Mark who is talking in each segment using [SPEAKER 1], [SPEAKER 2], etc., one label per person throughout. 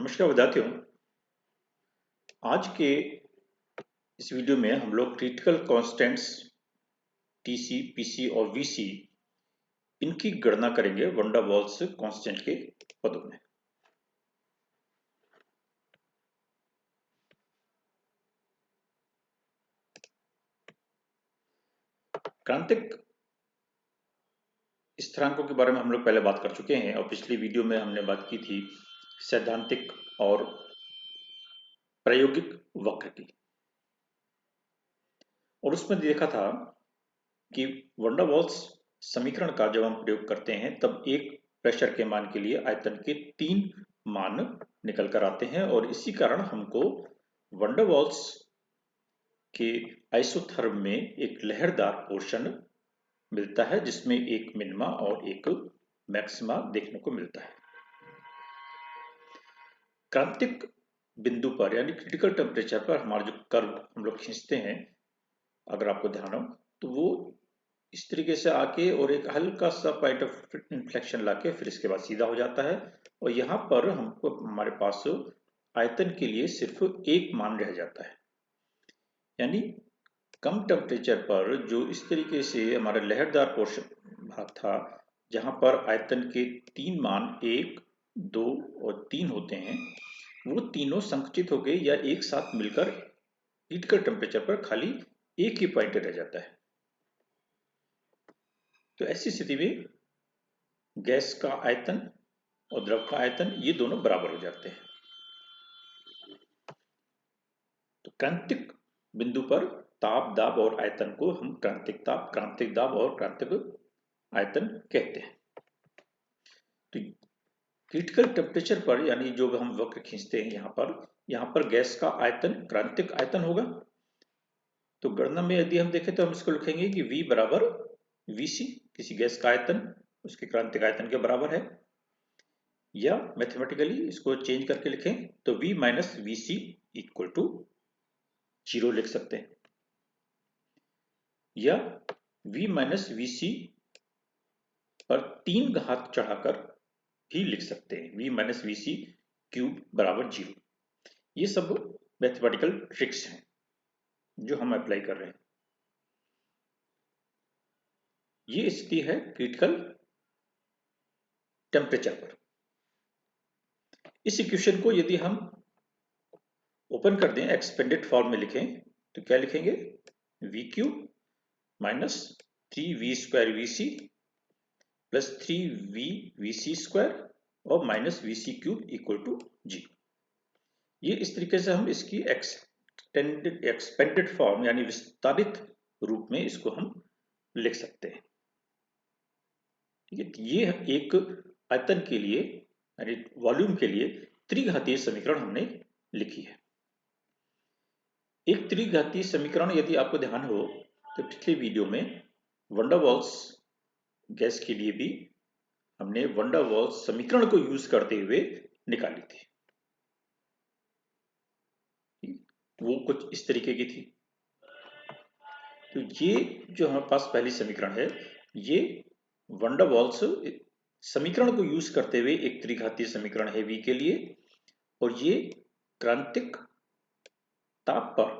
[SPEAKER 1] नमस्कार विद्यार्थियों। आज के इस वीडियो में हम लोग क्रिटिकल कांस्टेंट्स टीसी, पीसी और वीसी इनकी गणना करेंगे वंडर वॉल्स कांस्टेंट के पदों में। क्रांतिक स्थिरांकों के बारे में हम लोग पहले बात कर चुके हैं और पिछली वीडियो में हमने बात की थी सैद्धांतिक और प्रायोगिक वक्र की, और उसमें देखा था कि वंडर वॉल्स समीकरण का जब हम प्रयोग करते हैं तब एक प्रेशर के मान के लिए आयतन के 3 मान निकल कर आते हैं, और इसी कारण हमको वंडर वॉल्स के आइसोथर्म में एक लहरदार पोर्शन मिलता है जिसमें एक मिनिमा और एक मैक्सिमा देखने को मिलता है। क्रांतिक बिंदु पर यानी क्रिटिकल टेम्परेचर पर हमारा जो कर्व हम लोग खींचते हैं, अगर आपको ध्यान हो तो वो इस तरीके से आके और एक हल्का सा पॉइंट ऑफ इन्फ्लेक्शन लाके फिर इसके बाद सीधा हो जाता है, और यहाँ पर हमको हमारे पास आयतन के लिए सिर्फ एक मान रह जाता है। यानी कम टेम्परेचर पर जो इस तरीके से हमारा लहरदार पोर्शन भाग था, जहां पर आयतन के 3 मान 1, 2 और 3 होते हैं, वो तीनों संकुचित हो गए या एक साथ मिलकर क्रिटिकल टेम्परेचर पर खाली एक ही पॉइंट रह जाता है। तो ऐसी स्थिति में गैस का आयतन और द्रव का आयतन ये दोनों बराबर हो जाते हैं। तो क्रांतिक बिंदु पर ताप, दाब और आयतन को हम क्रांतिक ताप, क्रांतिक दाब और क्रांतिक आयतन कहते हैं। तो क्रिटिकल टेम्परेचर पर यानी जो हम वक्र खींचते हैं यहाँ पर गैस का आयतन क्रांतिक आयतन होगा। तो गणना में यदि हम देखें तो हम इसको लिखेंगे कि V बराबर Vc, किसी गैस का आयतन उसके क्रांतिक आयतन के बराबर है, या मैथमेटिकली इसको चेंज करके लिखें तो V minus Vc equal to 0 लिख सकते हैं, या V माइनस Vc पर 3 घात चढ़ाकर भी लिख सकते हैं, V माइनस Vc क्यूब बराबर 0। ये सब मैथमेटिकल ट्रिक्स हैं जो हम अप्लाई कर रहे हैं। ये स्थिति है क्रिटिकल टेम्परेचर पर। इस इक्वेशन को यदि हम ओपन कर दें, एक्सपेंडेड फॉर्म में लिखें तो क्या लिखेंगे, V cube minus 3V square Vc plus 3V Vc square और minus Vc cube equal to 0। ये इस तरीके से हम इसकी एक्सपेंडेड फॉर्म यानी विस्तारित रूप में इसको हम लिख सकते हैं। ठीक है, ये एक आयतन के लिए यानी वॉल्यूम के लिए त्रिघातीय समीकरण हमने लिखी है। एक त्रिघातीय समीकरण यदि आपको ध्यान हो तो पिछले वीडियो में वंडर वॉल्स गैस के लिए भी हमने वंडर वॉल्स समीकरण को यूज करते हुए निकाली थी। वो कुछ इस तरीके की थी। तो ये जो हमारे पास पहली समीकरण है, ये वंडर वॉल्स समीकरण को यूज करते हुए एक त्रिघातीय समीकरण है V के लिए, और ये क्रांतिक ताप पर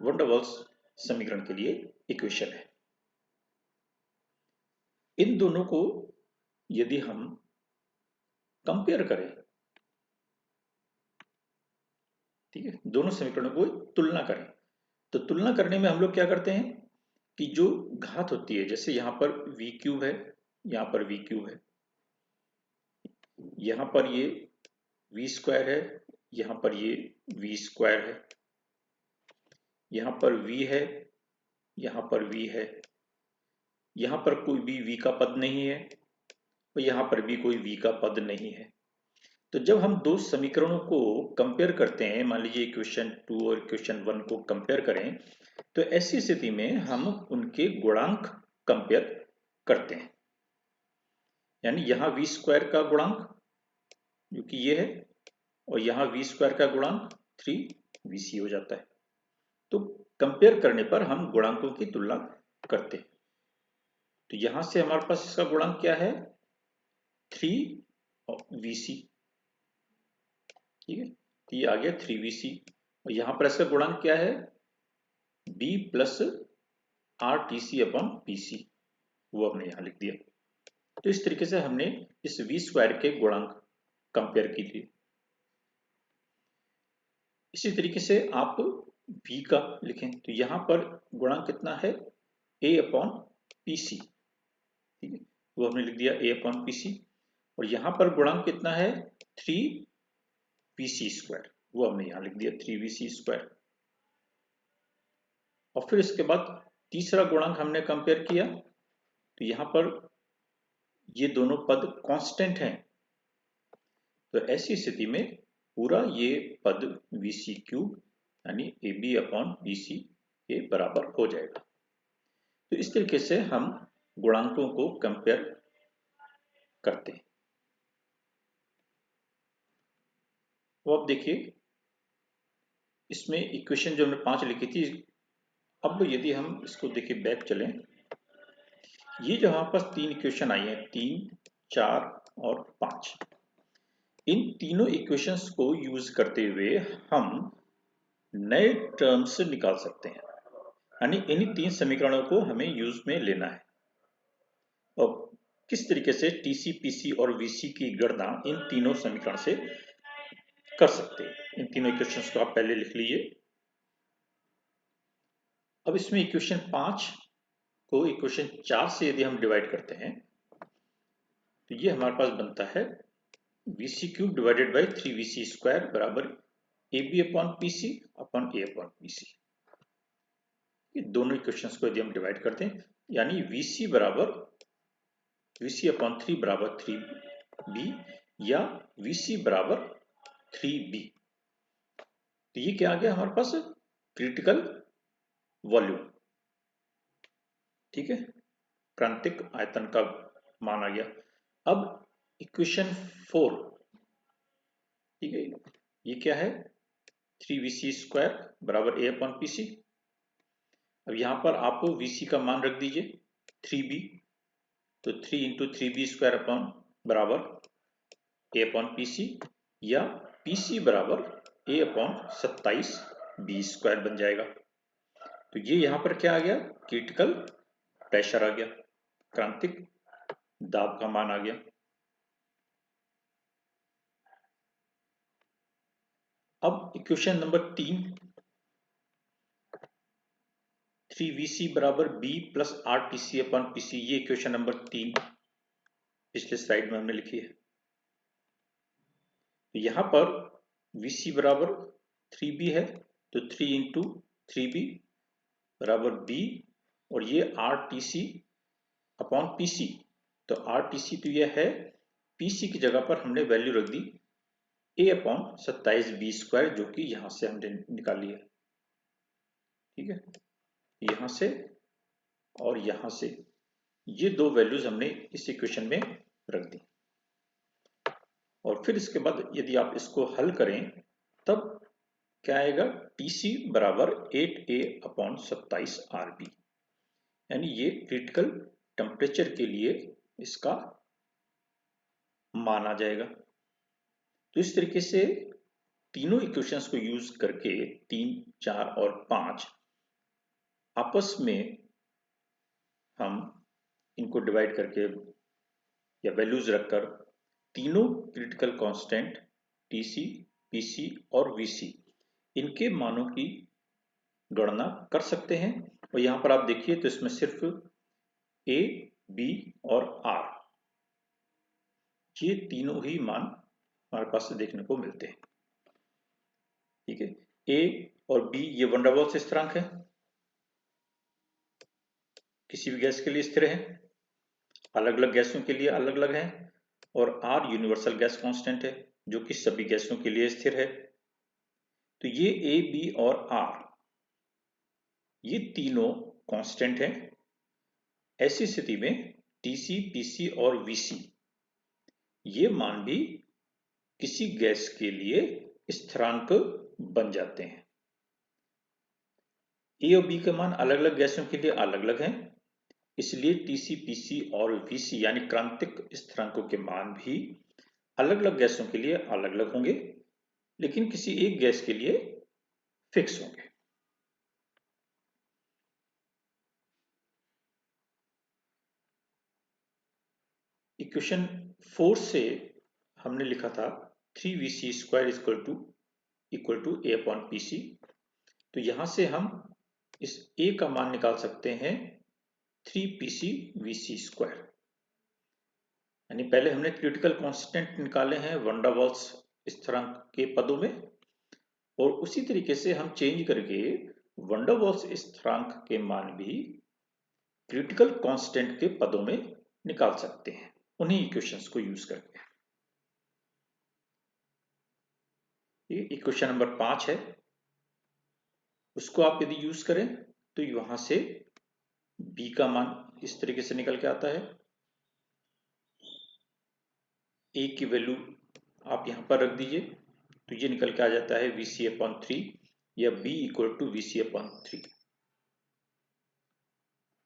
[SPEAKER 1] वंडर वॉल्स समीकरण के लिए इक्वेशन है। इन दोनों को यदि हम कंपेयर करें, ठीक है, दोनों समीकरणों को तुलना करें, तो तुलना करने में हम लोग क्या करते हैं कि जो घात होती है, जैसे यहां पर V क्यूब है, यहां पर V क्यूब है, यहां पर ये V स्क्वायर है, यहां पर ये V स्क्वायर है, यहां पर V है, यहां पर V है, यहां पर कोई भी V का पद नहीं है और यहां पर भी कोई V का पद नहीं है। तो जब हम दो समीकरणों को कंपेयर करते हैं, मान लीजिए इक्वेशन 2 और इक्वेशन 1 को कंपेयर करें, तो ऐसी स्थिति में हम उनके गुणांक कंपेयर करते हैं। यानी यहां V स्क्वायर का गुणांक जो कि ये है, और यहां V स्क्वायर का गुणांक 3VC हो जाता है। तो कंपेयर करने पर हम गुणांकों की तुलना करते हैं। तो यहां से हमारे पास इसका गुणांक क्या है, 3VC, ठीक है, तो ये आ गया 3Vc और यहाँ पर इसका गुणांक क्या है, B plus RTC upon PC, वो हमने यहाँ लिख दिया। तो इस तरीके से हमने इस V स्क्वायर के गुणांक कंपेयर की थी। इसी तरीके से आप V का लिखें तो यहाँ पर गुणांक कितना है, A अपॉन PC, ठीक है, वो हमने लिख दिया A अपॉन PC। और यहाँ पर गुणांक कितना है, 3VC स्क्वायर, वो हमने यहाँ लिख दिया 3VC स्क्वायर। और फिर इसके बाद तीसरा गुणांक हमने कंपेयर किया तो यहाँ पर ये दोनों पद कांस्टेंट हैं, तो ऐसी स्थिति में पूरा ये पद VC क्यूब यानी AB अपॉन BC के बराबर हो जाएगा। तो इस तरीके से हम गुणांकों को कंपेयर करते हैं। तो अब देखिए इसमें इक्वेशन जो हमने 5 लिखी थी, अब यदि हम इसको देखिए बैक चलें, ये जो हमारे पास 3 इक्वेशन आई हैं, 3, 4 और 5, इन तीनों इक्वेशंस को यूज करते हुए हम नए टर्म्स निकाल सकते हैं, यानी इन 3 समीकरणों को हमें यूज में लेना है। और किस तरीके से TC, PC और VC की गणना इन तीनों समीकरण से कर सकते हैं, इन तीनों इक्वेशंस को आप पहले लिख लीजिए। अब इसमें इक्वेशन 5 को इक्वेशन 4 से यदि हम डिवाइड करते हैं तो ये हमारे पास बनता है VC cube divided by 3VC square बराबर AB upon PC upon A upon PC। ये दोनों इक्वेशंस को यदि हम डिवाइड करते हैं यानी VC अपॉन 3 बराबर 3B या VC बराबर 3B। तो ये क्या आ गया हमारे पास, क्रिटिकल वॉल्यूम, ठीक है, क्रांतिक आयतन का मान आ गया। अब इक्वेशन 4, ठीक है, ये क्या है, 3VC स्क्वायर बराबर A अपॉन PC। अब यहां पर आप VC का मान रख दीजिए 3B, तो 3 इंटू 3B स्क्वायर अपॉन बराबर A अपॉन PC या PC बराबर A अपॉन 27B स्क्वायर बन जाएगा। तो ये यहां पर क्या आ गया, क्रिटिकल प्रेशर आ गया, क्रांतिक दाब का मान आ गया। अब इक्वेशन नंबर 3, 3VC बराबर B plus RTC upon PC, ये इक्वेशन नंबर 3 पिछले स्लाइड में हमने लिखी है। तो यहां पर VC बराबर 3B है, तो 3 इंटू 3B बराबर B, और ये RTC अपॉन PC, तो RTC तो ये है, PC की जगह पर हमने वैल्यू रख दी A अपॉन 27B स्क्वायर, जो कि यहां से हमने निकाली है, ठीक है, यहां से और यहां से ये दो वैल्यूज हमने इस इक्वेशन में रख दी। और फिर इसके बाद यदि आप इसको हल करें तब क्या आएगा, TC बराबर 8A अपॉन 27 RB, यानी ये क्रिटिकल टेम्परेचर के लिए इसका मान आ जाएगा। तो इस तरीके से तीनों इक्वेशंस को यूज करके 3, 4 और 5 आपस में हम इनको डिवाइड करके या वैल्यूज रखकर तीनों क्रिटिकल कांस्टेंट TC, PC और VC इनके मानों की गणना कर सकते हैं। और यहां पर आप देखिए तो इसमें सिर्फ A, B और R, ये तीनों ही मान हमारे पास से देखने को मिलते हैं, ठीक है। A और B ये वन डेर वाल्स स्थिरांक है, किसी भी गैस के लिए स्थिर है, अलग अलग गैसों के लिए अलग अलग है, और R यूनिवर्सल गैस कांस्टेंट है जो कि सभी गैसों के लिए स्थिर है। तो ये A, B और R ये तीनों कांस्टेंट हैं। ऐसी स्थिति में TC, PC और VC ये मान भी किसी गैस के लिए स्थिरांक बन जाते हैं। A और B का मान अलग अलग गैसों के लिए अलग अलग हैं, इसलिए TC, PC और VC यानी क्रांतिक स्थिरांकों के मान भी अलग अलग गैसों के लिए अलग अलग होंगे। लेकिन किसी एक गैस के लिए फिक्स होंगे। इक्वेशन 4 से हमने लिखा था 3Vc² equal to A upon PC। तो यहां से हम इस A का मान निकाल सकते हैं 3PCVc²। यानी पहले हमने क्रिटिकल कांस्टेंट निकाले हैं वैन डर वाल्स स्थिरांक के पदों में, और उसी तरीके से हम चेंज करके वैन डर वाल्स स्थिरांक के मान भी क्रिटिकल कांस्टेंट के पदों में निकाल सकते हैं उन्हीं इक्वेशंस को यूज करके। ये इक्वेशन नंबर 5 है, उसको आप यदि यूज करें तो वहां से B का मान इस तरीके से निकल के आता है। A की वैल्यू आप यहां पर रख दीजिए तो ये निकल के आ जाता है Vc/3 या B इक्वल टू Vc/3।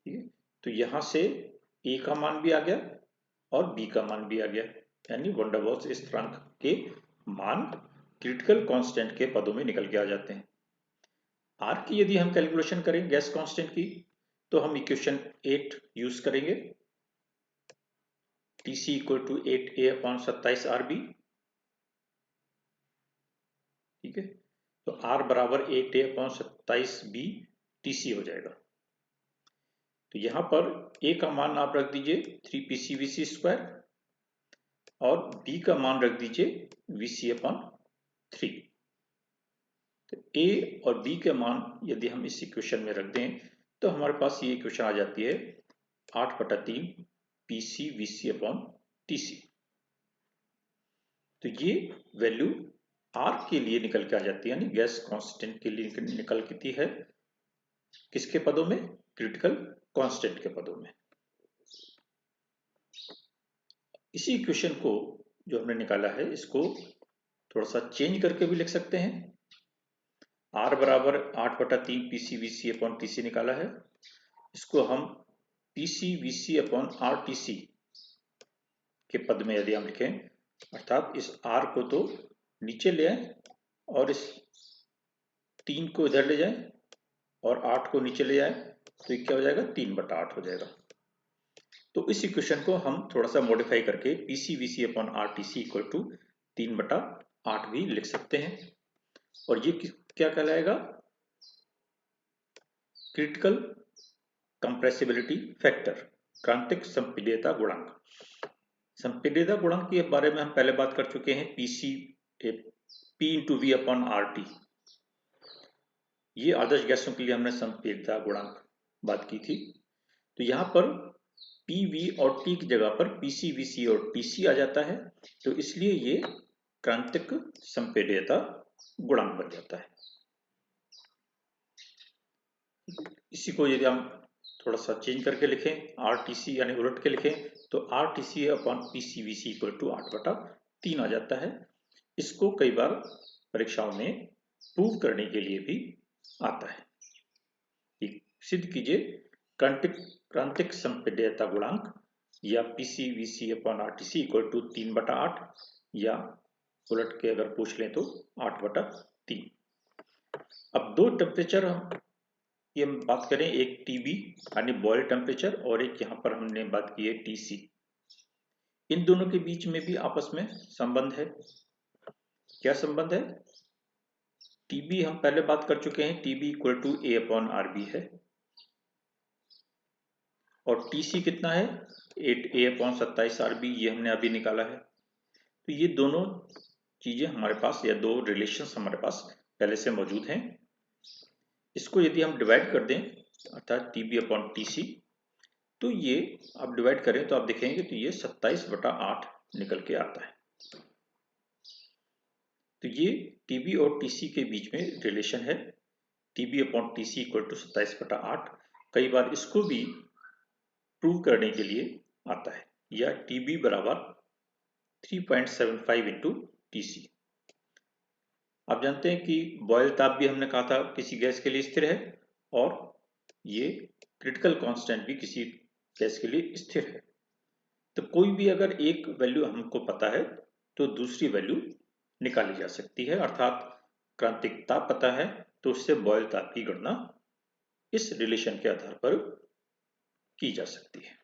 [SPEAKER 1] ठीक है, तो यहां से A का मान भी आ गया और B का मान भी आ गया, यानी वैन डर वाल्स स्थिरांक के मान क्रिटिकल कांस्टेंट के पदों में निकल के आ जाते हैं। R की यदि हम कैलकुलेशन करें गैस कांस्टेंट की, तो हम इक्वेशन 8 यूज करेंगे। TC equal to 8A/27RB। ठीक है, तो R बराबर 8A/27B TC हो जाएगा। तो यहां पर A का मान आप रख दीजिए 3PCVc² और B का मान रख दीजिए Vc/3। तो A और B के मान यदि हम इस इक्वेशन में रख दें तो हमारे पास ये इक्वेशन आ जाती है 8/3 PCVc/TC। तो ये वैल्यू R के लिए निकल के आ जाती है, यानी गैस कांस्टेंट के लिए निकल के है किसके पदों में, क्रिटिकल कांस्टेंट के पदों में। इसी इक्वेशन को जो हमने निकाला है इसको थोड़ा सा चेंज करके भी लिख सकते हैं। R बराबर 8/3 PCVc/TC निकाला है, इसको हम PCVc/RTC के पद में यदि हम लिखें, अर्थात इस R को तो नीचे ले आए और इस 3 को इधर ले जाएं और 8 को नीचे ले आए, तो ये क्या हो जाएगा, 3/8 हो जाएगा। तो इस इक्वेशन को हम थोड़ा सा मॉडिफाई करके PCVc/RTC इक्वल टू 3/8 भी लिख सकते हैं, और ये क्या कहलाएगा, क्रिटिकल कंप्रेसिबिलिटी फैक्टर, क्रांतिक संपीड्यता गुणांक। संपीड्यता गुणांक के बारे में हम पहले बात कर चुके हैं, P/V/RT। ये आदर्श गैसों के लिए हमने संपीड्यता गुणांक बात की थी। तो यहाँ पर PV और T की जगह पर PCVC और TC आ जाता है, तो इसलिए ये क्रांतिक संपीड्यता गुणांक बन जाता है। इसी को यदि हम थोड़ा सा चेंज करके लिखें, RTC यानी उलट के लिखें, तो RTC/PCVC इक्वल टू 8/3 आ जाता है। इसको कई बार परीक्षाओं में प्रूव करने के लिए भी आता है। सिद्ध कीजिए क्रांतिक संपीड्यता गुणांक या PCVc/RTC इक्वल टू 3/8, या उलट के अगर पूछ लें तो 8/3। अब दो टेम्परेचर की हम बात करें, एक TB यानी बॉयल टेम्परेचर और एक यहाँ पर हमने बात की है TC। इन दोनों के बीच में भी आपस में संबंध है। क्या संबंध है, TB हम पहले बात कर चुके हैं, TB इक्वल टू A/RB है, और TC कितना है, 8A/27RB, ये हमने अभी निकाला है। तो ये दोनों चीजें हमारे पास, या दो रिलेशंस हमारे पास पहले से मौजूद हैं। इसको यदि हम डिवाइड कर दें, अर्थात TB/TC, तो ये आप डिवाइड करें तो आप देखेंगे तो ये 27/8 निकल के आता है। तो ये TB और TC के बीच में रिलेशन है, TB/TC इक्वल टू 27/8। कई बार इसको भी प्रूव करने के लिए आता है, या TB बराबर 3.75 इंटू TC। आप जानते हैं कि बॉयल ताप भी हमने कहा था किसी गैस के लिए स्थिर है, और ये क्रिटिकल कांस्टेंट भी किसी गैस के लिए स्थिर है। तो कोई भी अगर एक वैल्यू हमको पता है तो दूसरी वैल्यू निकाली जा सकती है, अर्थात क्रांतिक ताप पता है तो उससे बॉयल ताप की गणना इस रिलेशन के आधार पर की जा सकती है।